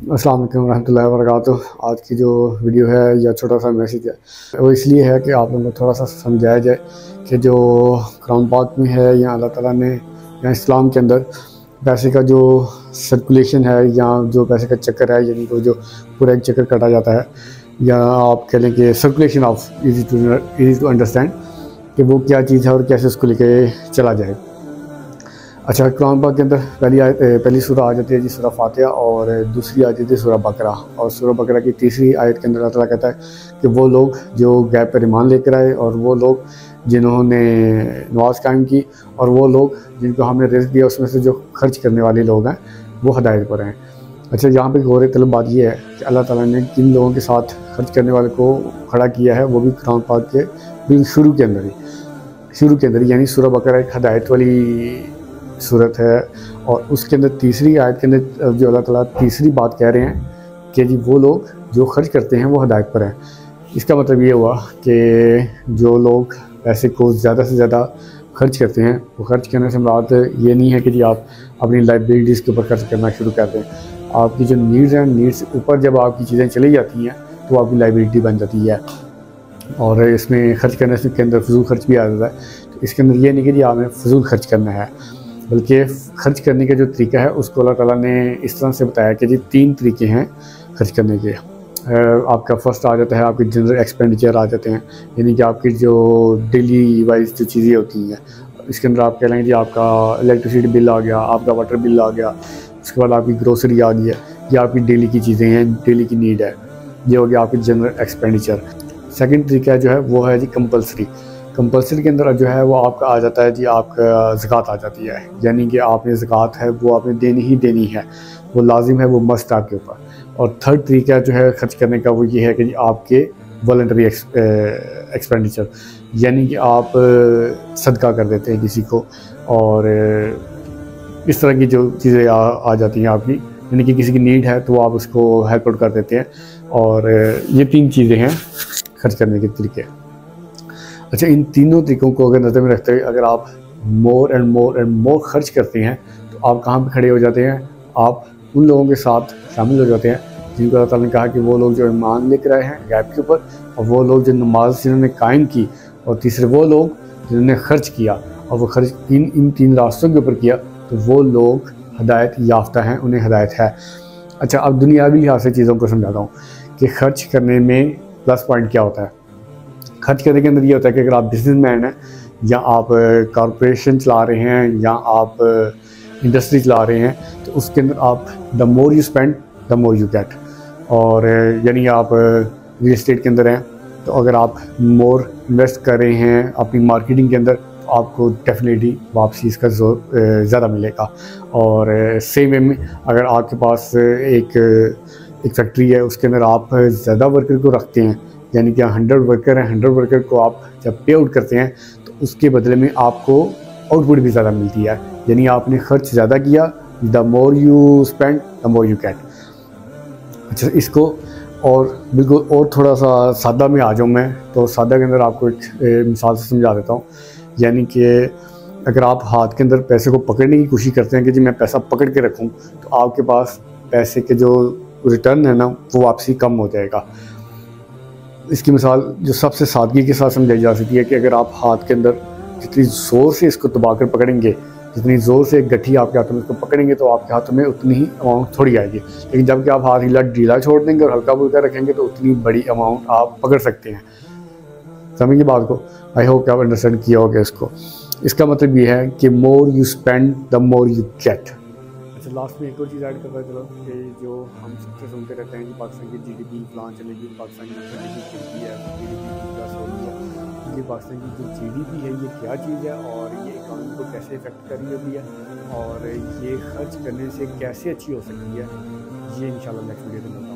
السلام علیکم ورحمۃ اللہ وبرکاتہ۔ آج کی جو ویڈیو ہے یا چھوٹا سا میسیج ہے وہ اس لیے ہے کہ آپ لوگوں کو تھوڑا سا سمجھایا جائے کہ جو قرآن پاک میں ہے یا اللہ تعالیٰ نے یا اسلام کے اندر پیسے کا جو سرکولیشن ہے یا جو پیسے کا چکر ہے، یعنی وہ جو پورا ایک چکر کٹا جاتا ہے، یا آپ کہہ لیں کہ circulation of easy to understand کہ وہ کیا چیز ہے اور کیسے اس کو لے کے چلا جائے۔ اچھا، قرآن پاک کے اندر پہلی سورہ آ جاتی ہے جی سورہ فاتحہ، اور دوسری آ جاتی ہے سورہ بقرہ، اور سورہ بقرہ کی تیسری آیت کے اندر اللہ تعالیٰ کہتا ہے کہ وہ لوگ جو غیب پر ایمان لے کر آئے، اور وہ لوگ جنہوں نے نماز قائم کی، اور وہ لوگ جن کو ہم نے رزق دیا اس میں سے جو خرچ کرنے والے لوگ ہیں وہ ہدایت پر ہیں۔ اچھا، یہاں پہ غور طلب بات یہ ہے کہ اللہ تعالیٰ نے کن لوگوں کے ساتھ خرچ کرنے والے کو کھڑا کیا ہے، وہ بھی قرآن پاک کے بالکل شروع کے اندر ہی، یعنی سورہ بقرہ ایک ہدایت والی صورت ہے، اور اس کے اندر تیسری آیت کے اندر جو اللہ تعالیٰ تیسری بات کہہ رہے ہیں کہ جی وہ لوگ جو خرچ کرتے ہیں وہ ہدایت پر ہیں۔ اس کا مطلب یہ ہوا کہ جو لوگ پیسے کو زیادہ سے زیادہ خرچ کرتے ہیں، وہ خرچ کرنے سے مراد یہ نہیں ہے کہ جی آپ اپنی لائبلٹیز کے اوپر خرچ کرنا شروع کر دیں۔ آپ کی جو نیڈز ہیں، نیڈز سے اوپر جب آپ کی چیزیں چلی جاتی ہیں تو آپ کی لائبلٹی بن جاتی ہے، اور اس میں خرچ کرنے سے کے اندر فضول خرچ بھی آ جاتا ہے۔ تو اس کے اندر یہ نہیں کہ جی آپ نے فضول خرچ کرنا ہے، بلکہ خرچ کرنے کا جو طریقہ ہے اس کو اللہ تعالیٰ نے اس طرح سے بتایا کہ جی 3 طریقے ہیں خرچ کرنے کے۔ آپ کا فرسٹ آ جاتا ہے آپ کے جنرل ایکسپینڈیچر آ جاتے ہیں، یعنی کہ آپ کی جو ڈیلی وائز جو چیزیں ہوتی ہیں، اس کے اندر آپ کہہ لیں گے جی آپ کا الیکٹریسٹی بل آ گیا، آپ کا واٹر بل آ گیا، اس کے بعد آپ کی گروسری آ گئی ہے، یہ آپ کی ڈیلی کی چیزیں ہیں، ڈیلی کی نیڈ ہے، یہ ہو گیا آپ کی جنرل ایکسپینڈیچر۔ سیکنڈ طریقہ جو ہے وہ ہے جی کمپلسری کے اندر جو ہے وہ آپ کا آ جاتا ہے جی آپ کا زکوٰۃ آ جاتی ہے، یعنی کہ آپ نے زکوٰۃ ہے وہ آپ نے دینی ہے، وہ لازم ہے، وہ مست آپ کے اوپر۔ اور تھرڈ طریقہ جو ہے خرچ کرنے کا وہ یہ ہے کہ جی آپ کے والنٹری ایکسپینڈیچر، یعنی کہ آپ صدقہ کر دیتے ہیں کسی کو، اور اس طرح کی جو چیزیں آ جاتی ہیں آپ کی، یعنی کہ کسی کی نیڈ ہے تو آپ اس کو ہیلپ آؤٹ کر دیتے ہیں، اور یہ 3 چیزیں ہیں خرچ کرنے کے طریقے۔ اچھا، ان تینوں طریقوں کو اگر نظر میں رکھتے ہوئے اگر آپ مور اینڈ مور خرچ کرتے ہیں تو آپ کہاں پہ کھڑے ہو جاتے ہیں؟ آپ ان لوگوں کے ساتھ شامل ہو جاتے ہیں جن کو اللہ تعالیٰ نے کہا کہ وہ لوگ جو ایمان لے کر آئے ہیں غیب کے اوپر، اور وہ لوگ جو نماز جنہوں نے قائم کی، اور تیسرے وہ لوگ جنہوں نے خرچ کیا، اور وہ خرچ ان 3 راستوں کے اوپر کیا، تو وہ لوگ ہدایت یافتہ ہیں، انہیں ہدایت ہے۔ اچھا، اب دنیاوی لحاظ سے چیزوں کو سمجھاتا ہوں کہ خرچ کرنے میں پلس پوائنٹ کیا ہوتا ہے۔ خرچ کرنے کے اندر یہ ہوتا ہے کہ اگر آپ بزنس مین ہیں، یا آپ کارپوریشن چلا رہے ہیں، یا آپ انڈسٹری چلا رہے ہیں، تو اس کے اندر آپ the more you spend the more you get, اور یعنی آپ ریل اسٹیٹ کے اندر ہیں تو اگر آپ مور انویسٹ کر رہے ہیں اپنی مارکیٹنگ کے اندر تو آپ کو ڈیفینیٹلی واپسی اس کا زور زیادہ ملے گا۔ اور سیم وے میں اگر آپ کے پاس ایک فیکٹری ہے، اس کے اندر آپ زیادہ ورکر کو رکھتے ہیں، یعنی کہ 100 ورکر ہیں، 100 ورکر کو آپ جب پے آؤٹ کرتے ہیں تو اس کے بدلے میں آپ کو آؤٹ پٹ بھی زیادہ ملتی ہے، یعنی آپ نے خرچ زیادہ کیا، the more you spend the more you get. اچھا، اس کو اور بالکل اور تھوڑا سا سادہ میں آ جاؤں میں، تو سادہ کے اندر آپ کو ایک مثال سے سمجھا دیتا ہوں، یعنی کہ اگر آپ ہاتھ کے اندر پیسے کو پکڑنے کی کوشش کرتے ہیں کہ جی میں پیسہ پکڑ کے رکھوں، تو آپ کے پاس پیسے کے جو ریٹرن ہے نا وہ واپسی کم ہو جائے گا۔ اس کی مثال جو سب سے سادگی کے ساتھ سمجھائی جا سکتی ہے کہ اگر آپ ہاتھ کے اندر جتنی زور سے اس کو دبا کر پکڑیں گے، جتنی زور سے ایک گٹھی آپ کے ہاتھوں میں اس کو پکڑیں گے، تو آپ کے ہاتھوں میں اتنی ہی اماؤنٹ تھوڑی آئے گی، لیکن جب کہ آپ ہاتھ ڈھیلا چھوڑ دیں گے اور ہلکا پھلکا رکھیں گے تو اتنی بڑی اماؤنٹ آپ پکڑ سکتے ہیں۔ سمجھیے بات کو، آئی ہوپ کہ آپ انڈرسٹینڈ کیا ہوگا اس کو۔ اس کا مطلب یہ ہے کہ more you spend the more you get. اچھا، لاسٹ میں ایک اور چیز ایڈ کرتا چلو کہ جو ہم سب سے سنتے رہتے ہیں کہ پاکستان کی جی ڈی پی پلان چلے گی، پاکستان کی GDP ہے، جی ڈی پی پلس ہو رہی ہے، یہ پاکستان کی جو جی ڈی پی ہے یہ کیا چیز ہے، اور یہ اکانومی کو کیسے افیکٹ کر رہی ہوتی ہے، اور یہ خرچ کرنے سے کیسے اچھی ہو سکتی ہے، یہ انشاءاللہ نیکسٹ ویڈیو میں